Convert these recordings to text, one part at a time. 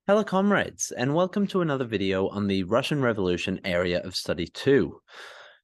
Hello, comrades, and welcome to another video on the Russian Revolution area of Study 2.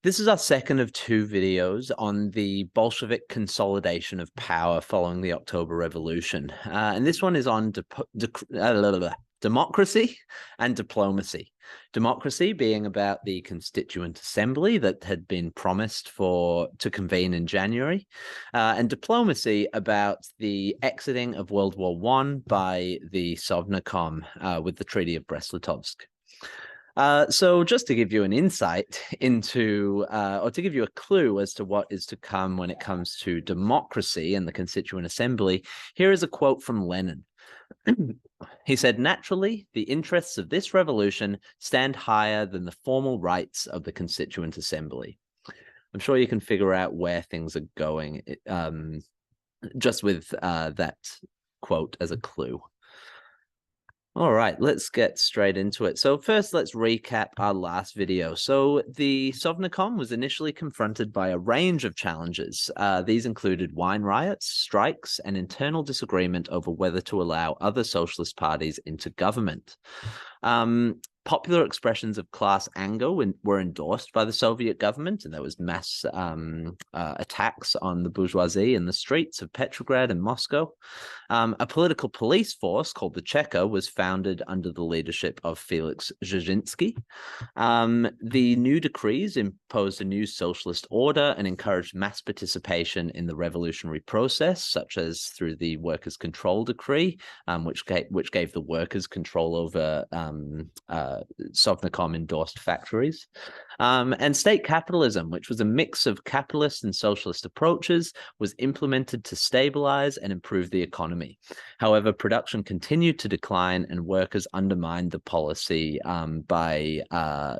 This is our second of two videos on the Bolshevik consolidation of power following the October Revolution. And this one is on democracy and diplomacy. Democracy being about the Constituent Assembly that had been promised to convene in January, and diplomacy about the exiting of World War I by the Sovnarkom with the Treaty of Brest-Litovsk. So just to give you an insight into, or to give you a clue as to what is to come when it comes to democracy and the Constituent Assembly, here is a quote from Lenin. He said, "Naturally, the interests of this revolution stand higher than the formal rights of the Constituent Assembly." I'm sure you can figure out where things are going just with that quote as a clue. All right, let's get straight into it. So first, let's recap our last video. So the Sovnarkom was initially confronted by a range of challenges. These included wine riots, strikes, and internal disagreement over whether to allow other socialist parties into government. Popular expressions of class anger were endorsed by the Soviet government, and there was mass attacks on the bourgeoisie in the streets of Petrograd and Moscow. A political police force called the Cheka was founded under the leadership of Felix Dzerzhinsky. The new decrees imposed a new socialist order and encouraged mass participation in the revolutionary process, such as through the Workers' Control Decree, which gave the workers control over Sovnarkom-endorsed factories, and state capitalism, which was a mix of capitalist and socialist approaches, was implemented to stabilize and improve the economy. However, production continued to decline, and workers undermined the policy by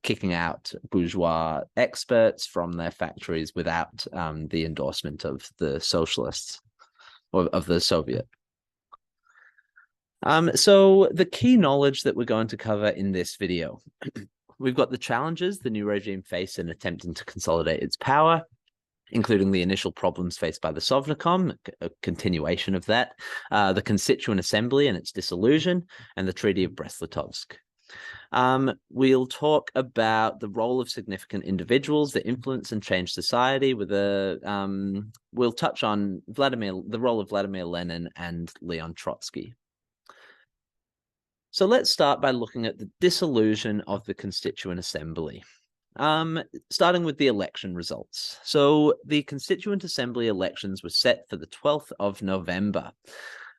kicking out bourgeois experts from their factories without the endorsement of the socialists or of the Soviet. So the key knowledge that we're going to cover in this video, we've got the challenges the new regime faced in attempting to consolidate its power, including the initial problems faced by the Sovnarkom, a continuation of that, the Constituent Assembly and its dissolution, and the Treaty of Brest-Litovsk. We'll talk about the role of significant individuals that influence and change society with we'll touch on the role of Vladimir Lenin and Leon Trotsky. So let's start by looking at the dissolution of the Constituent Assembly. Starting with the election results. So the Constituent Assembly elections were set for the 12th of November.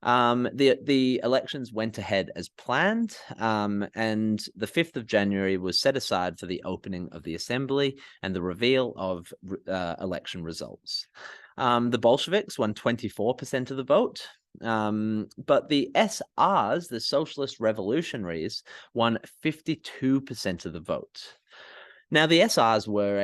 The elections went ahead as planned, and the 5th of January was set aside for the opening of the assembly and the reveal of election results. The Bolsheviks won 24% of the vote, but the SRs, the Socialist Revolutionaries, won 52% of the vote. Now, the SRs were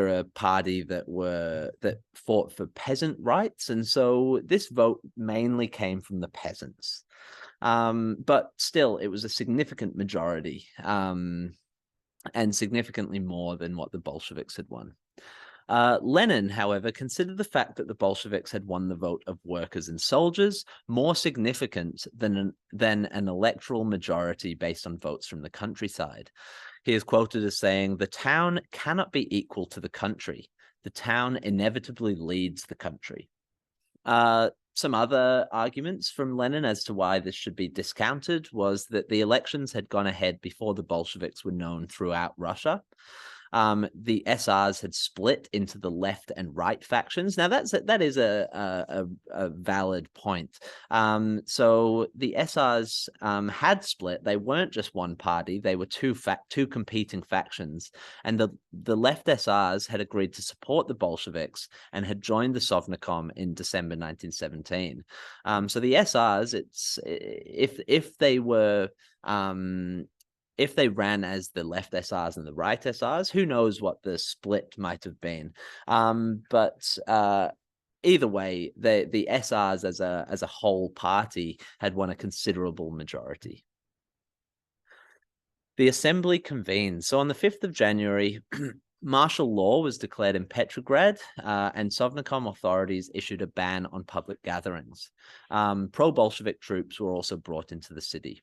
a party that fought for peasant rights, and so this vote mainly came from the peasants. But still, it was a significant majority, and significantly more than what the Bolsheviks had won. Lenin, however, considered the fact that the Bolsheviks had won the vote of workers and soldiers more significant than an electoral majority based on votes from the countryside. He is quoted as saying, "The town cannot be equal to the country. The town inevitably leads the country." Some other arguments from Lenin as to why this should be discounted was that the elections had gone ahead before the Bolsheviks were known throughout Russia. The SRs had split into the left and right factions. Now that is a valid point. So the SRs had split. They weren't just one party. They were two competing factions. And the left SRs had agreed to support the Bolsheviks and had joined the Sovnarkom in December 1917. So the SRs, if they ran as the left SRs and the right SRs, who knows what the split might have been. But either way, the SRs as a whole party had won a considerable majority. The assembly convened. So on the 5th of January, Martial law was declared in Petrograd, and Sovnarkom authorities issued a ban on public gatherings. Pro-Bolshevik troops were also brought into the city.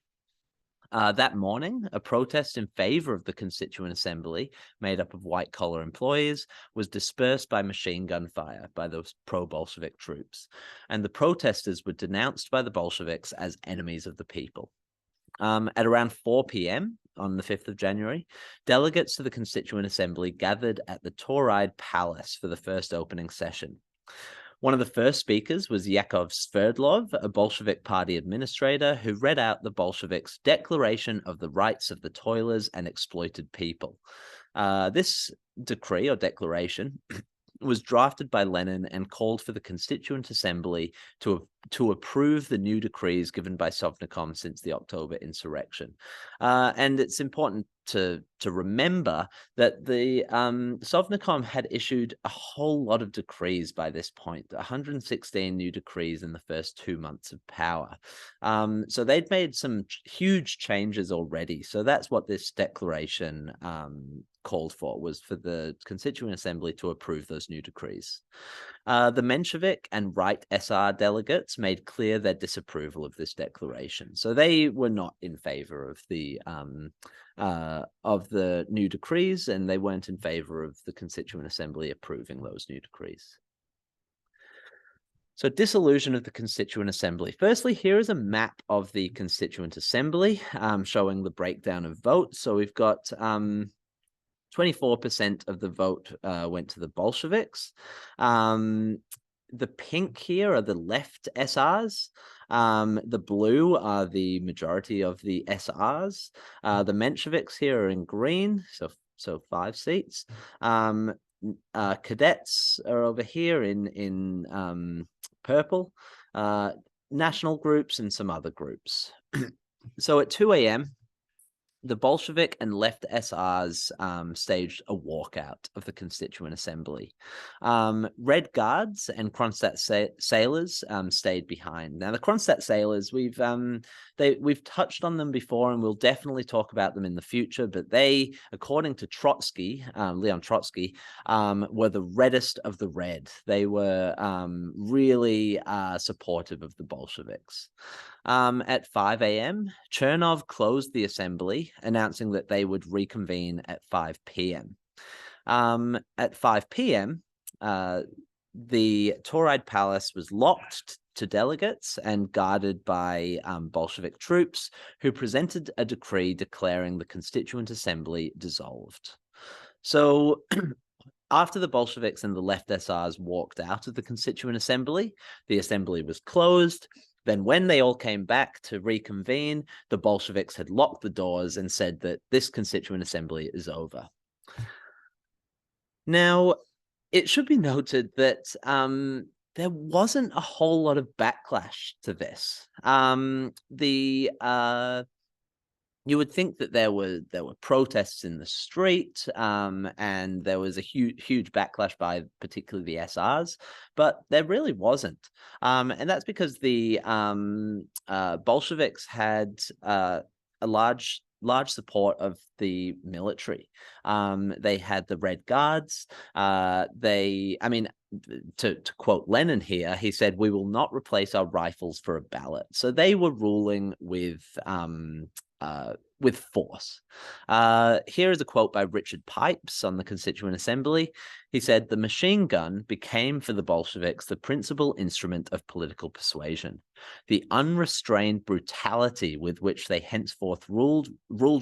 That morning, a protest in favor of the Constituent Assembly, made up of white-collar employees, was dispersed by machine gun fire by those pro-Bolshevik troops, and the protesters were denounced by the Bolsheviks as enemies of the people. At around 4 p.m. on the 5th of January, delegates to the Constituent Assembly gathered at the Tauride Palace for the first opening session. One of the first speakers was Yakov Sverdlov, a Bolshevik party administrator, who read out the Bolsheviks' Declaration of the Rights of the Toilers and Exploited People. This decree or declaration was drafted by Lenin and called for the Constituent Assembly to approve the new decrees given by Sovnarkom since the October insurrection. And it's important to remember that the Sovnarkom had issued a whole lot of decrees by this point, 116 new decrees in the first 2 months of power. So they'd made some huge changes already. So that's what this declaration called for, was for the Constituent Assembly to approve those new decrees. The Menshevik and Right SR delegates made clear their disapproval of this declaration. So they were not in favor of the new decrees, and they weren't in favor of the Constituent Assembly approving those new decrees. So dissolution of the Constituent Assembly. Firstly, here is a map of the Constituent Assembly showing the breakdown of votes. So we've got 24% of the vote went to the Bolsheviks. The pink here are the left SRs. The blue are the majority of the SRs. The Mensheviks here are in green, so 5 seats. Cadets are over here in purple. National groups and some other groups. So at 2 a.m., the Bolshevik and left SRs staged a walkout of the Constituent Assembly. Red Guards and Kronstadt sailors stayed behind. Now, the Kronstadt sailors, we've touched on them before, and we'll definitely talk about them in the future. But they, according to Trotsky, Leon Trotsky, were the reddest of the red. They were really supportive of the Bolsheviks. At 5 a.m., Chernov closed the assembly, announcing that they would reconvene at 5 p.m. At 5 p.m., the Tauride Palace was locked to delegates and guarded by Bolshevik troops, who presented a decree declaring the Constituent Assembly dissolved. So after the Bolsheviks and the left SRs walked out of the Constituent Assembly, the assembly was closed. Then when they all came back to reconvene, the Bolsheviks had locked the doors and said that this Constituent Assembly is over. Now, it should be noted that there wasn't a whole lot of backlash to this. You would think that there were protests in the street, and there was a huge backlash by particularly the SRs, but there really wasn't. And that's because the Bolsheviks had a large support of the military. They had the Red Guards. To quote Lenin here, he said, "We will not replace our rifles for a ballot." So they were ruling with force. Here is a quote by Richard Pipes on the Constituent Assembly. He said, "The machine gun became for the Bolsheviks the principal instrument of political persuasion. The unrestrained brutality with which they henceforth ruled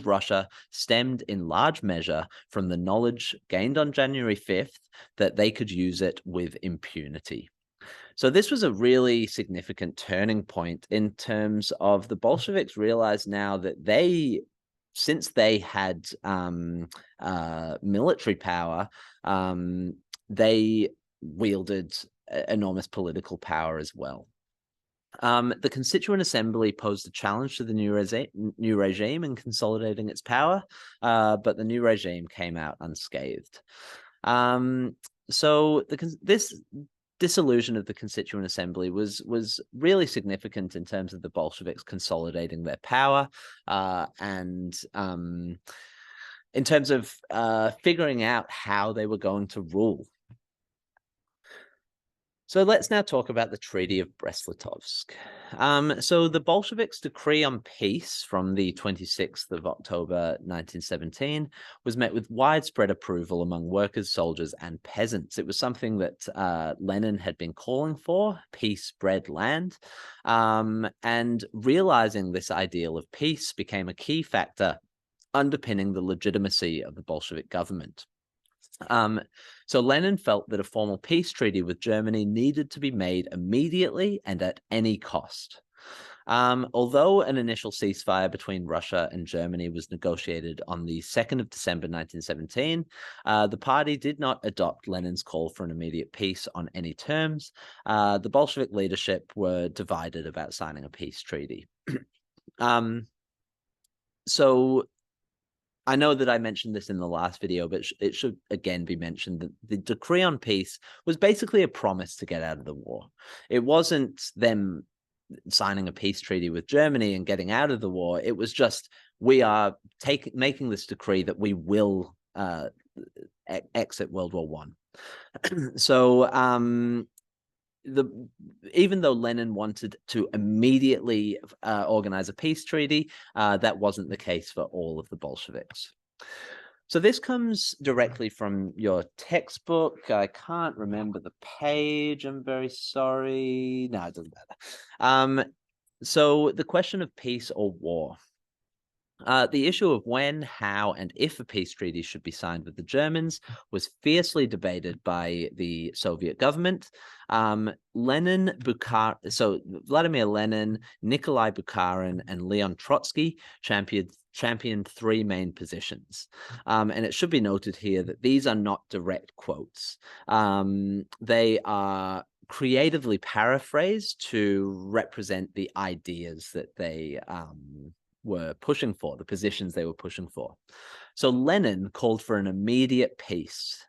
Russia stemmed in large measure from the knowledge gained on January 5th that they could use it with impunity." So this was a really significant turning point in terms of the Bolsheviks realized now that since they had military power, they wielded enormous political power as well. The Constituent Assembly posed a challenge to the new regime in consolidating its power, but the new regime came out unscathed. So this dissolution of the Constituent Assembly was really significant in terms of the Bolsheviks consolidating their power, and in terms of figuring out how they were going to rule. So let's now talk about the Treaty of Brest-Litovsk. So the Bolsheviks' decree on peace from the 26th of October 1917 was met with widespread approval among workers, soldiers, and peasants. It was something that Lenin had been calling for, peace bred land. And realizing this ideal of peace became a key factor underpinning the legitimacy of the Bolshevik government. So Lenin felt that a formal peace treaty with Germany needed to be made immediately and at any cost. Although an initial ceasefire between Russia and Germany was negotiated on the 2nd of December 1917, the party did not adopt Lenin's call for an immediate peace on any terms. The Bolshevik leadership were divided about signing a peace treaty. So I know that I mentioned this in the last video, but it should again be mentioned that the decree on peace was basically a promise to get out of the war. It wasn't them signing a peace treaty with Germany and getting out of the war. It was just, we are making this decree that we will exit World War One. So even though Lenin wanted to immediately organize a peace treaty, that wasn't the case for all of the Bolsheviks. So this comes directly from your textbook. I can't remember the page. I'm very sorry. No, it doesn't matter. So the question of peace or war. The issue of when, how, and if a peace treaty should be signed with the Germans was fiercely debated by the Soviet government. Vladimir Lenin, Nikolai Bukharin, and Leon Trotsky championed three main positions. And it should be noted here that these are not direct quotes. They are creatively paraphrased to represent the ideas that they were pushing for, the positions they were pushing for. So Lenin called for an immediate peace.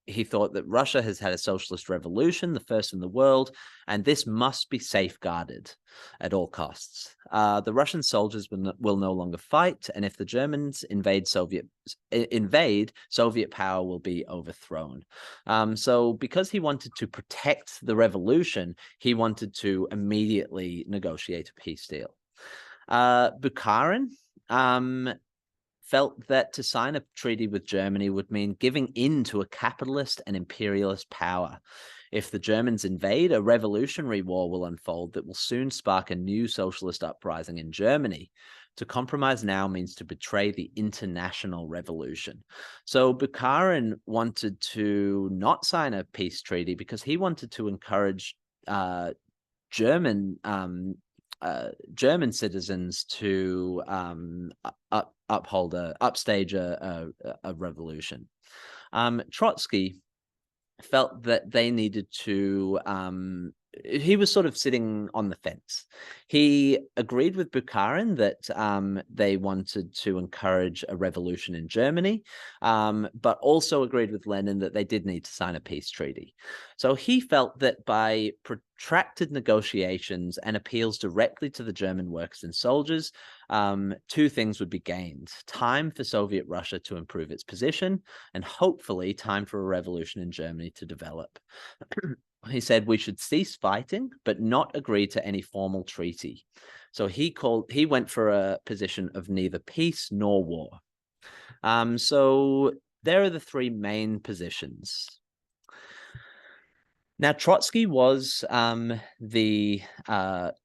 He thought that Russia has had a socialist revolution, the first in the world, and this must be safeguarded at all costs. The Russian soldiers will no longer fight, and if the Germans invade, Soviet power will be overthrown. So because he wanted to protect the revolution, he wanted to immediately negotiate a peace deal. Bukharin felt that to sign a treaty with Germany would mean giving in to a capitalist and imperialist power. If the Germans invade, a revolutionary war will unfold that will soon spark a new socialist uprising in Germany. To compromise now means to betray the international revolution. So Bukharin wanted to not sign a peace treaty because he wanted to encourage German citizens to upstage a revolution. Trotsky felt that they needed to he was sort of sitting on the fence. He agreed with Bukharin that they wanted to encourage a revolution in Germany, but also agreed with Lenin that they did need to sign a peace treaty. So he felt that by protracted negotiations and appeals directly to the German workers and soldiers, two things would be gained: time for Soviet Russia to improve its position, and hopefully time for a revolution in Germany to develop. He said we should cease fighting, but not agree to any formal treaty. So he went for a position of neither peace nor war. So there are the three main positions. Now, Trotsky was the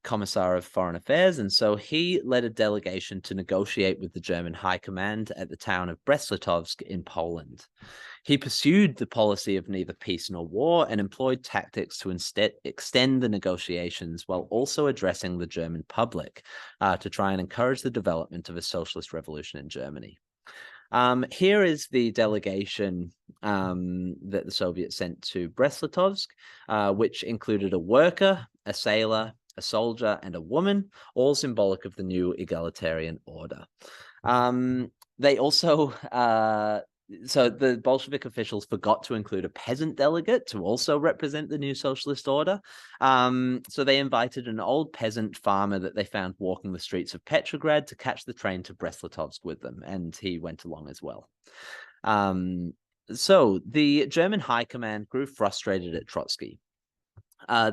Commissar of Foreign Affairs, and so he led a delegation to negotiate with the German High Command at the town of Brest-Litovsk in Poland. He pursued the policy of neither peace nor war and employed tactics to instead extend the negotiations while also addressing the German public to try and encourage the development of a socialist revolution in Germany. Here is the delegation that the Soviets sent to Brest-Litovsk, which included a worker, a sailor, a soldier, and a woman, all symbolic of the new egalitarian order. They also So the Bolshevik officials forgot to include a peasant delegate to also represent the new socialist order. So they invited an old peasant farmer that they found walking the streets of Petrograd to catch the train to Brest-Litovsk with them, and he went along as well. So the German high command grew frustrated at Trotsky.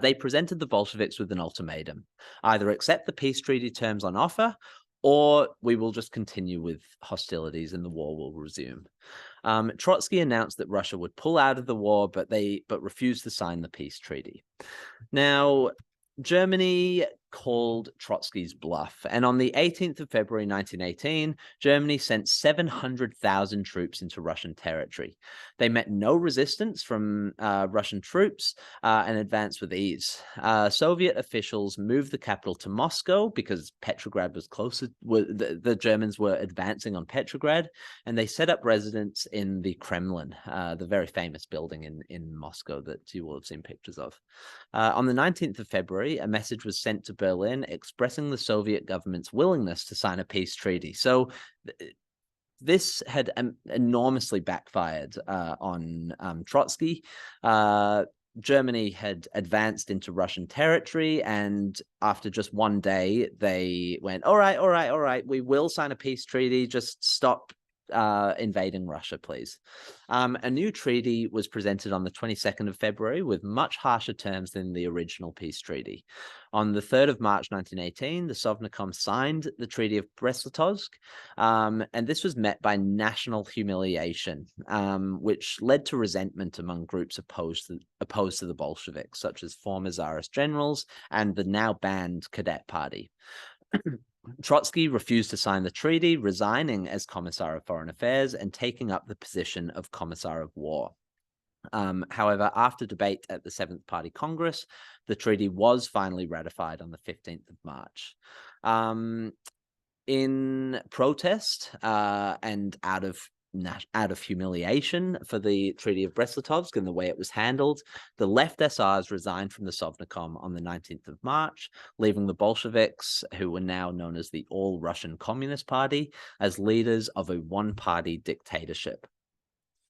They presented the Bolsheviks with an ultimatum: either accept the peace treaty terms on offer, or we will just continue with hostilities and the war will resume. Trotsky announced that Russia would pull out of the war, but refused to sign the peace treaty. Now, Germany called Trotsky's bluff, and on the 18th of February 1918, Germany sent 700,000 troops into Russian territory. They met no resistance from Russian troops and advanced with ease. Soviet officials moved the capital to Moscow because Petrograd was closer. The Germans were advancing on Petrograd, and they set up residence in the Kremlin, the very famous building in Moscow that you will have seen pictures of. On the 19th of February, a message was sent to Berlin expressing the Soviet government's willingness to sign a peace treaty. So this had enormously backfired on Trotsky. Germany had advanced into Russian territory, and after just one day, they went, all right, we will sign a peace treaty, just stop invading Russia, please. A new treaty was presented on the 22nd of February with much harsher terms than the original peace treaty. On the 3rd of March 1918, the Sovnarkom signed the Treaty of Brest-Litovsk, and this was met by national humiliation, which led to resentment among groups opposed to the Bolsheviks, such as former Tsarist generals and the now banned Cadet Party. Trotsky refused to sign the treaty, resigning as Commissar of Foreign Affairs and taking up the position of Commissar of War. However, after debate at the 7th Party Congress, the treaty was finally ratified on the 15th of March. In protest and out of humiliation for the Treaty of Brest-Litovsk and the way it was handled, the left SRs resigned from the Sovnarkom on the 19th of March, leaving the Bolsheviks, who were now known as the All-Russian Communist Party, as leaders of a one-party dictatorship.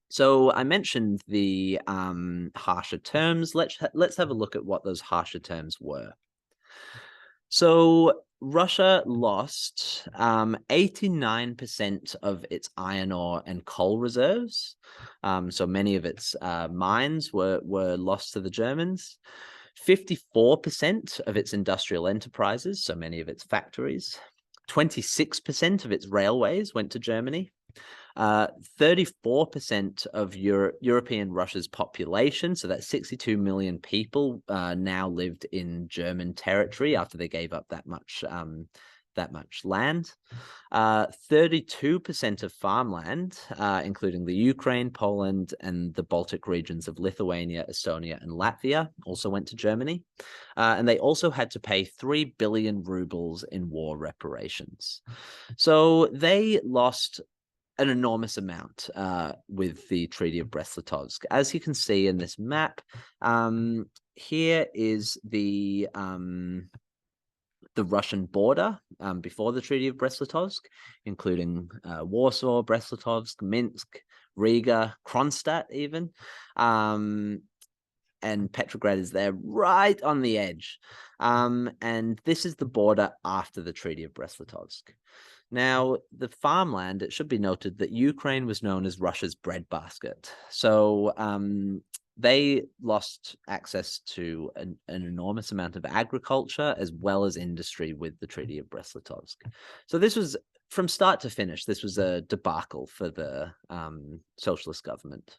So I mentioned the harsher terms. Let's have a look at what those harsher terms were. So Russia lost 89% of its iron ore and coal reserves. So many of its mines were lost to the Germans. 54% of its industrial enterprises, so many of its factories. 26% of its railways went to Germany. 34% of European Russia's population, so that's 62 million people, now lived in German territory after they gave up that much land. 32% of farmland, including the Ukraine, Poland, and the Baltic regions of Lithuania, Estonia, and Latvia, also went to Germany. And they also had to pay 3 billion rubles in war reparations. So they lost an enormous amount with the Treaty of Brest-Litovsk. As you can see in this map, here is the Russian border before the Treaty of Brest-Litovsk, including Warsaw, Brest-Litovsk, Minsk, Riga, Kronstadt even. And Petrograd is there right on the edge. And this is the border after the Treaty of Brest-Litovsk. Now, the farmland, it should be noted that Ukraine was known as Russia's breadbasket. So they lost access to an enormous amount of agriculture as well as industry with the Treaty of Brest-Litovsk. So this was, from start to finish, this was a debacle for the socialist government.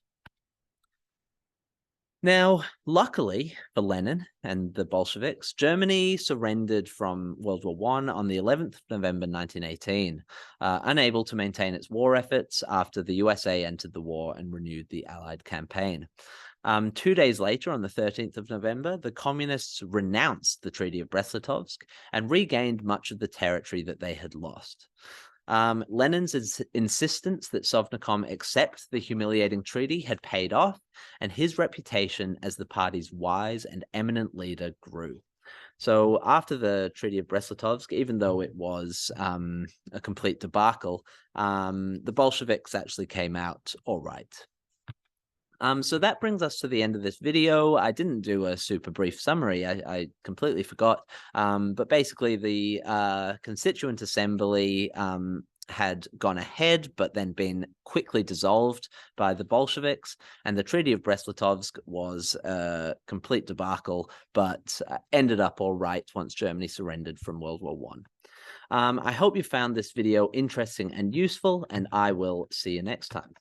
Now, luckily for Lenin and the Bolsheviks, Germany surrendered from World War I on the 11th of November 1918, unable to maintain its war efforts after the USA entered the war and renewed the Allied campaign. 2 days later, on the 13th of November, the communists renounced the Treaty of Brest-Litovsk and regained much of the territory that they had lost. Lenin's insistence that Sovnarkom accept the humiliating treaty had paid off, and his reputation as the party's wise and eminent leader grew. So after the Treaty of Brest-Litovsk, even though it was a complete debacle, the Bolsheviks actually came out all right. So that brings us to the end of this video. I didn't do a super brief summary. I completely forgot. But basically, the Constituent Assembly had gone ahead, but then been quickly dissolved by the Bolsheviks. And the Treaty of Brest-Litovsk was a complete debacle, but ended up all right once Germany surrendered from World War I. I hope you found this video interesting and useful, and I will see you next time.